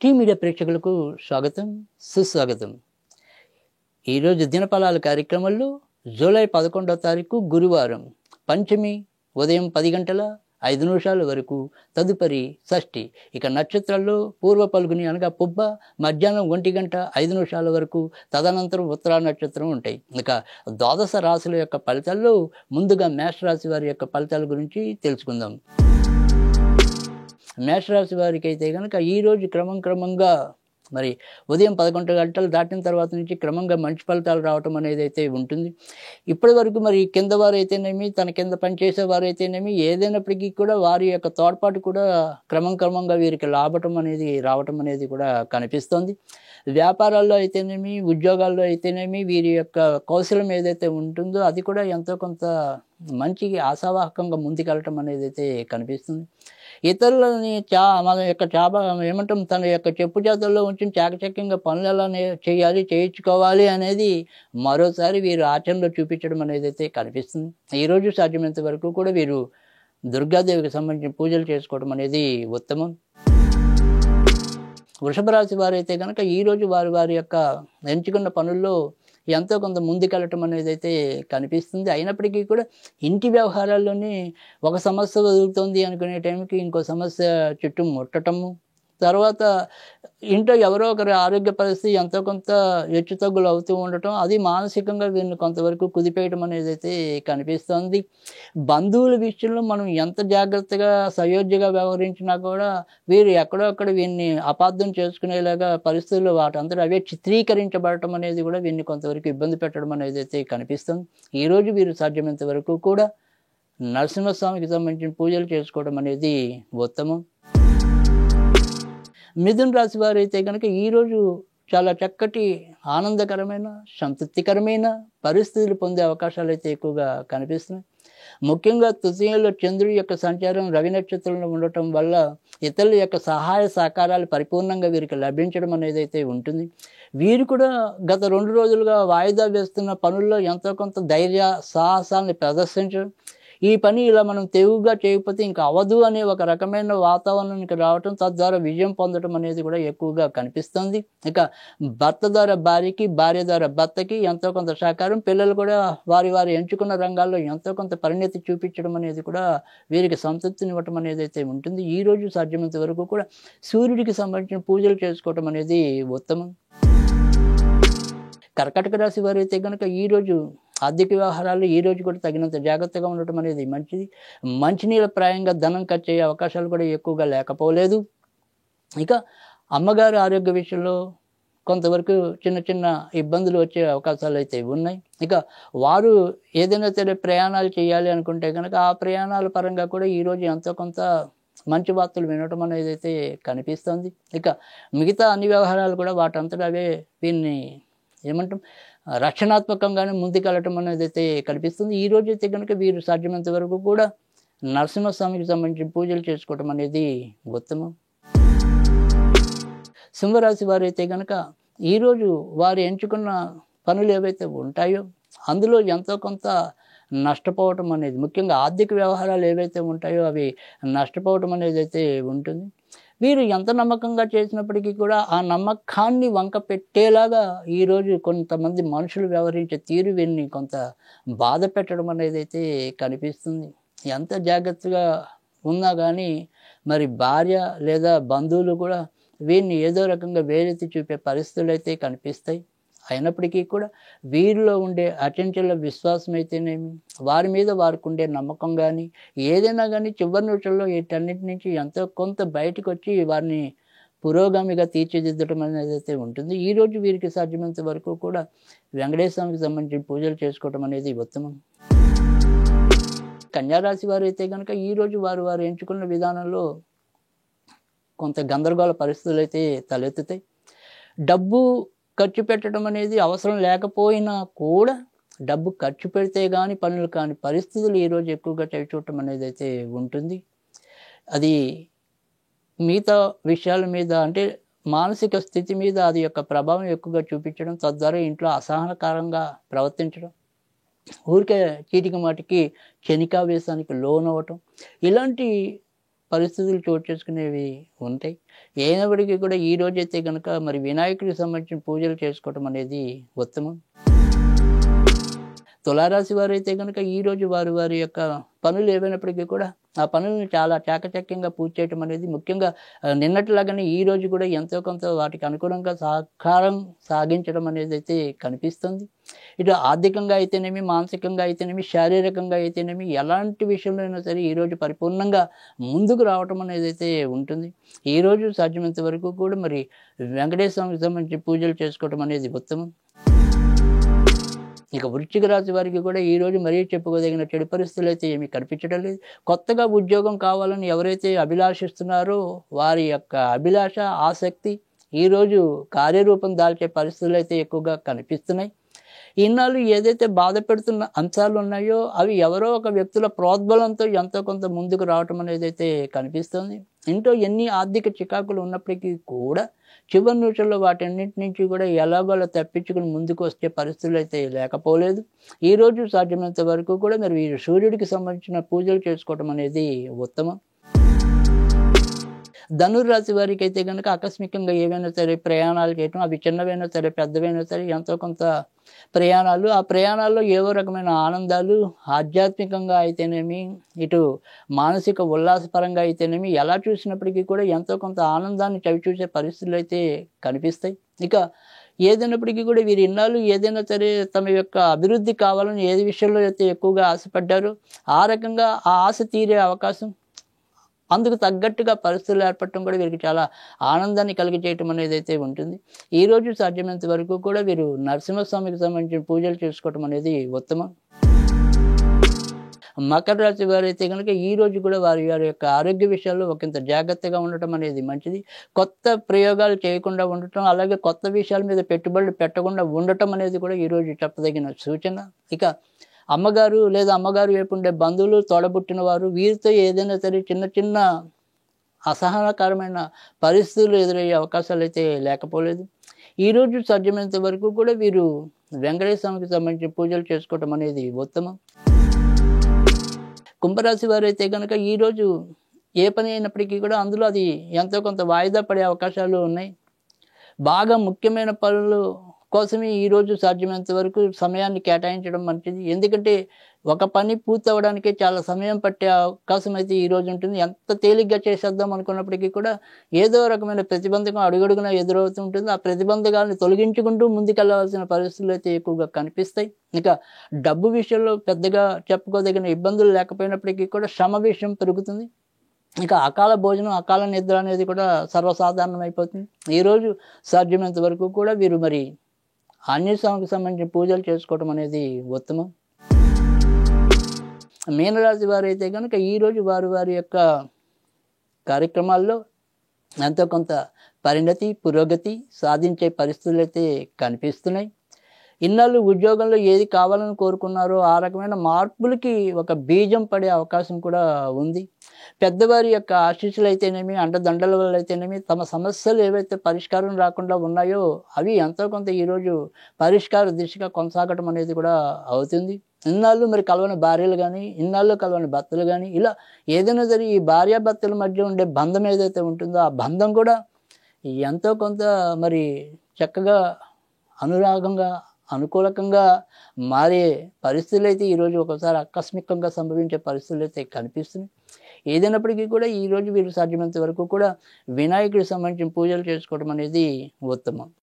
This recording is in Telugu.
టీ మీడియా ప్రేక్షకులకు స్వాగతం, సుస్వాగతం. ఈరోజు దినఫలాల కార్యక్రమంలో జూలై 11వ తారీఖు గురువారం, పంచమి ఉదయం 10 గంటల 5 నిమిషాల వరకు, తదుపరి షష్ఠి. ఇక నక్షత్రాల్లో పూర్వ పల్గుని అనగా పుబ్బ మధ్యాహ్నం 1 గంట 5 నిమిషాల వరకు, తదనంతరం ఉత్తరా నక్షత్రం ఉంటాయి. ఇక ద్వాదశ రాశుల యొక్క ఫలితాల్లో ముందుగా మేషరాశి వారి యొక్క ఫలితాల గురించి తెలుసుకుందాం. మేషరాశి వారికి అయితే కనుక ఈరోజు క్రమంగా మరి ఉదయం 11 గంటలు దాటిన తర్వాత నుంచి క్రమంగా మంచి ఫలితాలు రావటం అనేది అయితే ఉంటుంది. ఇప్పటి వరకు మరి కింద వారు అయితేనేమి, తన కింద పనిచేసే వారు అయితేనేమి, ఏదైనప్పటికీ కూడా వారి యొక్క తోడ్పాటు కూడా క్రమంగా వీరికి రావటం అనేది కూడా కనిపిస్తుంది. వ్యాపారాల్లో అయితేనేమి, ఉద్యోగాల్లో అయితేనేమి వీరి యొక్క కౌశలం ఏదైతే ఉంటుందో అది కూడా ఎంతో కొంత మంచి ఆశావాహకంగా ముందుకెళ్ళటం అనేది అయితే కనిపిస్తుంది. ఇతరులని మన యొక్క ఏమంటాం, తన యొక్క చెప్పు చేతుల్లో ఉంచి చాకచక్యంగా పనులు ఎలా చేయించుకోవాలి అనేది మరోసారి వీరు ఆచరణలో చూపించడం అనేది అయితే కనిపిస్తుంది. ఈరోజు సాధ్యమైనంత వరకు కూడా వీరు దుర్గాదేవికి సంబంధించిన పూజలు చేసుకోవడం అనేది ఉత్తమం. వృషభ రాశి వారైతే కనుక ఈరోజు వారి యొక్క ఎంచుకున్న పనుల్లో ఎంతో కొంత ముందుకెళ్ళటం అనేది అయితే కనిపిస్తుంది. అయినప్పటికీ కూడా ఇంటి వ్యవహారాల్లోనే ఒక సమస్య వదులుతుంది అనుకునే టైంకి ఇంకో సమస్య చుట్టూ ముట్టటము, తర్వాత ఇంట్లో ఎవరో ఒకరి ఆరోగ్య పరిస్థితి ఎంతో కొంత హెచ్చుతగ్గులు అవుతూ ఉండటం, అది మానసికంగా వీరిని కొంతవరకు కుదిపేయడం అనేది అయితే కనిపిస్తుంది. బంధువుల విషయంలో మనం ఎంత జాగ్రత్తగా సయోధ్యగా వ్యవహరించినా కూడా వీరు ఎక్కడో అక్కడ వీరిని అపార్థం చేసుకునేలాగా పరిస్థితులు వాటంతట అవే చిత్రీకరించబడటం అనేది కూడా వీరిని కొంతవరకు ఇబ్బంది పెట్టడం అనేది అయితే కనిపిస్తుంది. ఈరోజు వీరు సాధ్యమైనంత వరకు కూడా నరసింహస్వామికి సంబంధించిన పూజలు చేసుకోవడం అనేది ఉత్తమం. మిథున రాశి వారు అయితే కనుక ఈరోజు చాలా చక్కటి ఆనందకరమైన సంతృప్తికరమైన పరిస్థితులు పొందే అవకాశాలు అయితే ఎక్కువగా కనిపిస్తున్నాయి. ముఖ్యంగా తృతీయంలో చంద్రుడి యొక్క సంచారం రవి నక్షత్రంలో ఉండటం వల్ల ఇతరుల యొక్క సహాయ సహకారాలు పరిపూర్ణంగా వీరికి లభించడం అనేది అయితే ఉంటుంది. వీరు కూడా గత 2 రోజులుగా వాయిదా వేస్తున్న పనుల్లో ఎంతో కొంత ధైర్య సాహసాన్ని ప్రదర్శించడం, ఈ పని ఇలా మనం తెగుగా చేయకపోతే ఇంకా అవదు అనే ఒక రకమైన వాతావరణానికి రావటం, తద్వారా విజయం పొందడం అనేది కూడా ఎక్కువగా కనిపిస్తుంది. ఇక భర్త ద్వారా భార్యకి, భార్య ద్వారా భర్తకి ఎంతో కొంత సహకారం, పిల్లలు కూడా వారి ఎంచుకున్న రంగాల్లో ఎంతో కొంత పరిణతి చూపించడం అనేది కూడా వీరికి సంతృప్తినివ్వటం అనేది అయితే ఉంటుంది. ఈరోజు సాధ్యమైనంత వరకు కూడా సూర్యుడికి సంబంధించిన పూజలు చేసుకోవటం అనేది ఉత్తమం. కర్కాటక రాశి వారు అయితే కనుక ఈరోజు ఆర్థిక వ్యవహారాలు ఈరోజు కూడా తగినంత జాగ్రత్తగా ఉండటం అనేది మంచిది. మంచినీళ్ళ ప్రాయంగా ధనం ఖర్చు అయ్యే అవకాశాలు కూడా ఎక్కువగా లేకపోలేదు. ఇక అమ్మగారి ఆరోగ్య విషయంలో కొంతవరకు చిన్న ఇబ్బందులు వచ్చే అవకాశాలు అయితే ఉన్నాయి. ఇక వారు ఏదైనా సరే ప్రయాణాలు చేయాలి అనుకుంటే కనుక ఆ ప్రయాణాల పరంగా కూడా ఈరోజు ఎంతో కొంత మంచి వార్తలు వినటం అనేది అయితే కనిపిస్తుంది. ఇక మిగతా అన్ని వ్యవహారాలు కూడా వాటంతటా అవే వీరిని ఏమంటాం రక్షణాత్మకంగానే ముందుకెళ్ళటం అనేది అయితే కనిపిస్తుంది. ఈ రోజు అయితే కనుక వీరు సాధ్యమైనంత వరకు కూడా నరసింహస్వామికి సంబంధించిన పూజలు చేసుకోవటం అనేది ఉత్తమం. సింహరాశి వారు అయితే కనుక ఈరోజు వారు ఎంచుకున్న పనులు ఏవైతే ఉంటాయో అందులో ఎంతో కొంత నష్టపోవటం అనేది, ముఖ్యంగా ఆర్థిక వ్యవహారాలు ఏవైతే ఉంటాయో అవి నష్టపోవటం అనేది అయితే ఉంటుంది. వీరు ఎంత నమ్మకంగా చేసినప్పటికీ కూడా ఆ నమ్మకాన్ని వంక పెట్టేలాగా ఈరోజు కొంతమంది మనుషులు వ్యవహరించే తీరు వీరిని కొంత బాధ పెట్టడం అనేది అయితే కనిపిస్తుంది. ఎంత జాగ్రత్తగా ఉన్నా కానీ మరి భార్య లేదా బంధువులు కూడా వీరిని ఏదో రకంగా వేరెత్తి చూపే పరిస్థితులు అయితే కనిపిస్తాయి. అయినప్పటికీ కూడా వీరిలో ఉండే అచంచల విశ్వాసం అయితేనేమి, వారి మీద వారికి ఉండే నమ్మకం కానీ ఏదైనా కానీ చివరి నిమిషంలో వీటన్నిటి నుంచి ఎంతో కొంత బయటకు వచ్చి వారిని పురోగామిగా తీర్చిదిద్దడం అనేది అయితే ఉంటుంది. ఈరోజు వీరికి సాధ్యమైనంత వరకు కూడా వెంకటేశ్వరానికి సంబంధించిన పూజలు చేసుకోవడం అనేది ఉత్తమం. కన్యారాశి వారు అయితే కనుక ఈరోజు వారు ఎంచుకున్న విధానంలో కొంత గందరగోళ పరిస్థితులు అయితే తలెత్తుతాయి. డబ్బు ఖర్చు పెట్టడం అనేది అవసరం లేకపోయినా కూడా డబ్బు ఖర్చు పెడితే కానీ పనులు కాని పరిస్థితులు ఈరోజు ఎక్కువగా చూడటం అనేది అయితే ఉంటుంది. అది మిగతా విషయాల మీద అంటే మానసిక స్థితి మీద అది యొక్క ప్రభావం ఎక్కువగా చూపించడం, తద్వారా ఇంట్లో అసహనకరంగా ప్రవర్తించడం, ఊరికే చీటికి మాటికి క్షణికావేశానికి లోనవ్వటం, ఇలాంటి పరిస్థితులు చోటు చేసుకునేవి ఉంటాయి. అయినప్పటికీ కూడా ఈ రోజైతే గనుక మరి వినాయకుడికి సంబంధించిన పూజలు చేసుకోవటం అనేది ఉత్తమం. తులారాశి వారైతే కనుక ఈరోజు వారి వారి యొక్క పనులు ఏవైనప్పటికీ కూడా ఆ పనులను చాలా చాకచక్యంగా పూర్తి చేయటం అనేది ముఖ్యంగా నిన్నటిలాగానే ఈ రోజు కూడా ఎంతో కొంత వాటికి అనుగుణంగా సహకారం సాగించడం అనేది అయితే కనిపిస్తుంది. ఇటు ఆర్థికంగా అయితేనేమి, మానసికంగా అయితేనేమి, శారీరకంగా అయితేనేమి ఎలాంటి విషయంలో అయినా సరే ఈరోజు పరిపూర్ణంగా ముందుకు రావటం అనేది అయితే ఉంటుంది. ఈరోజు సాధ్యమైనంత వరకు కూడా మరి వెంకటేశ్వర స్వామికి సంబంధించి పూజలు చేసుకోవటం అనేది ఉత్తమం. ఇక వృశ్చిక రాశి వారికి కూడా ఈరోజు మరీ చెప్పుకోదగిన చెడు పరిస్థితులు అయితే ఏమీ కనిపించడం లేదు. కొత్తగా ఉద్యోగం కావాలని ఎవరైతే అభిలాషిస్తున్నారో వారి యొక్క అభిలాష, ఆసక్తి ఈరోజు కార్యరూపం దాల్చే పరిస్థితులు అయితే ఎక్కువగా కనిపిస్తున్నాయి. ఇన్నాళ్ళు ఏదైతే బాధ పెడుతున్న అంశాలు ఉన్నాయో అవి ఎవరో ఒక వ్యక్తుల ప్రోద్బలంతో ఎంతో కొంత ముందుకు రావటం అనేది అయితే కనిపిస్తుంది. ఇంట్లో ఎన్ని ఆర్థిక చికాకులు ఉన్నప్పటికీ కూడా చివరి నిమిషంలో వాటన్నింటి నుంచి కూడా ఎలాగోలా తప్పించుకుని ముందుకు వచ్చే పరిస్థితులు అయితే లేకపోలేదు. ఈరోజు సాధ్యమైనంత వరకు కూడా మరి వీరు సూర్యుడికి సంబంధించిన పూజలు చేసుకోవటం అనేది ఉత్తమం. ధనుర్రాశి వారికి అయితే కనుక ఆకస్మికంగా ఏవైనా సరే ప్రయాణాలు చేయటం, అవి చిన్నవైనా సరే పెద్దవైనా సరే ఎంతో కొంత ప్రయాణాలు, ఆ ప్రయాణాల్లో ఏవో రకమైన ఆనందాలు ఆధ్యాత్మికంగా అయితేనేమి, ఇటు మానసిక ఉల్లాసపరంగా అయితేనేమి ఎలా చూసినప్పటికీ కూడా ఎంతో కొంత ఆనందాన్ని చవిచూసే పరిస్థితులు అయితే కనిపిస్తాయి. ఇక ఏదైనప్పటికీ కూడా వీరు ఇన్నాళ్ళు ఏదైనా సరే తమ యొక్క అభివృద్ధి కావాలని ఏది విషయంలో అయితే ఎక్కువగా ఆశపడ్డారో ఆ రకంగా ఆ ఆశ తీరే అవకాశం, అందుకు తగ్గట్టుగా పరిస్థితులు ఏర్పడటం కూడా వీరికి చాలా ఆనందాన్ని కలిగజేయటం అనేది అయితే ఉంటుంది. ఈరోజు సాధ్యమైనంత వరకు కూడా వీరు నరసింహస్వామికి సంబంధించిన పూజలు చేసుకోవటం అనేది ఉత్తమం. మకర రాశి వారైతే కనుక ఈరోజు కూడా వారి వారి యొక్క ఆరోగ్య విషయాల్లో ఒకంత జాగ్రత్తగా ఉండటం అనేది మంచిది. కొత్త ప్రయోగాలు చేయకుండా ఉండటం, అలాగే కొత్త విషయాల మీద పెట్టుబడులు పెట్టకుండా ఉండటం అనేది కూడా ఈరోజు చెప్పదగిన సూచన. ఇక అమ్మగారు లేదా అమ్మగారు వైపు ఉండే బంధువులు, తోడబుట్టిన వారు వీరితో ఏదైనా సరే చిన్న చిన్న అసహనకరమైన పరిస్థితులు ఎదురయ్యే అవకాశాలు అయితే లేకపోలేదు. ఈరోజు సాధ్యమైనంత వరకు కూడా వీరు వెంకటేశ్వర స్వామికి సంబంధించిన పూజలు చేసుకోవటం అనేది ఉత్తమం. కుంభరాశి వారైతే కనుక ఈరోజు ఏ పని అయినప్పటికీ కూడా అందులో అది ఎంతో కొంత వాయిదా పడే అవకాశాలు ఉన్నాయి. బాగా ముఖ్యమైన పనులు కోసమే ఈరోజు సాధ్యమైనంత వరకు సమయాన్ని కేటాయించడం మంచిది. ఎందుకంటే ఒక పని పూర్తి అవ్వడానికే చాలా సమయం పట్టే అవకాశం అయితే ఈరోజు ఉంటుంది. ఎంత తేలిగ్గా చేసేద్దాం అనుకున్నప్పటికీ కూడా ఏదో రకమైన ప్రతిబంధకం అడుగడుగునా ఎదురవుతూ ఉంటుంది. ఆ ప్రతిబంధకాలను తొలగించుకుంటూ ముందుకెళ్లవలసిన పరిస్థితులు అయితే ఎక్కువగా కనిపిస్తాయి. ఇక డబ్బు విషయంలో పెద్దగా చెప్పుకోదగిన ఇబ్బందులు లేకపోయినప్పటికీ కూడా శ్రమ విషయం పెరుగుతుంది. ఇక అకాల భోజనం, అకాల నిద్ర అనేది కూడా సర్వసాధారణం అయిపోతుంది. ఈరోజు సాధ్యమైనంత వరకు కూడా వీరు మరి ఆంజనేయ స్వామికి సంబంధించిన పూజలు చేసుకోవడం అనేది ఉత్తమం. మీనరాశి వారైతే కనుక ఈరోజు వారి వారి యొక్క కార్యక్రమాల్లో ఎంతో కొంత పరిణతి, పురోగతి సాధించే పరిస్థితులు అయితే కనిపిస్తున్నాయి. ఇన్నాళ్ళు ఉద్యోగంలో ఏది కావాలని కోరుకున్నారో ఆ రకమైన మార్పులకి ఒక బీజం పడే అవకాశం కూడా ఉంది. పెద్దవారి యొక్క ఆశీస్సులు అయితేనేమి, అండదండల వల్ల అయితేనేమి తమ సమస్యలు ఏవైతే పరిష్కారం రాకుండా ఉన్నాయో అవి ఎంతో కొంత ఈరోజు పరిష్కార దిశగా కొనసాగటం అనేది కూడా అవుతుంది. ఇన్నాళ్ళు మరి కలవని భార్యలు కానీ, ఇన్నాళ్ళు కలవని భర్తలు కానీ, ఇలా ఏదైనా సరే ఈ భార్యాభర్తల మధ్య ఉండే బంధం ఏదైతే ఉంటుందో ఆ బంధం కూడా ఎంతో కొంత మరి చక్కగా అనురాగంగా, అనుకూలకంగా మారే పరిస్థితులు అయితే ఈరోజు ఒకసారి ఆకస్మికంగా సంభవించే పరిస్థితులు అయితే కనిపిస్తున్నాయి. ఏదైనప్పటికీ కూడా ఈరోజు వీరు సాధ్యమైనంత వరకు కూడా వినాయకుడికి సంబంధించిన పూజలు చేసుకోవడం అనేది ఉత్తమం.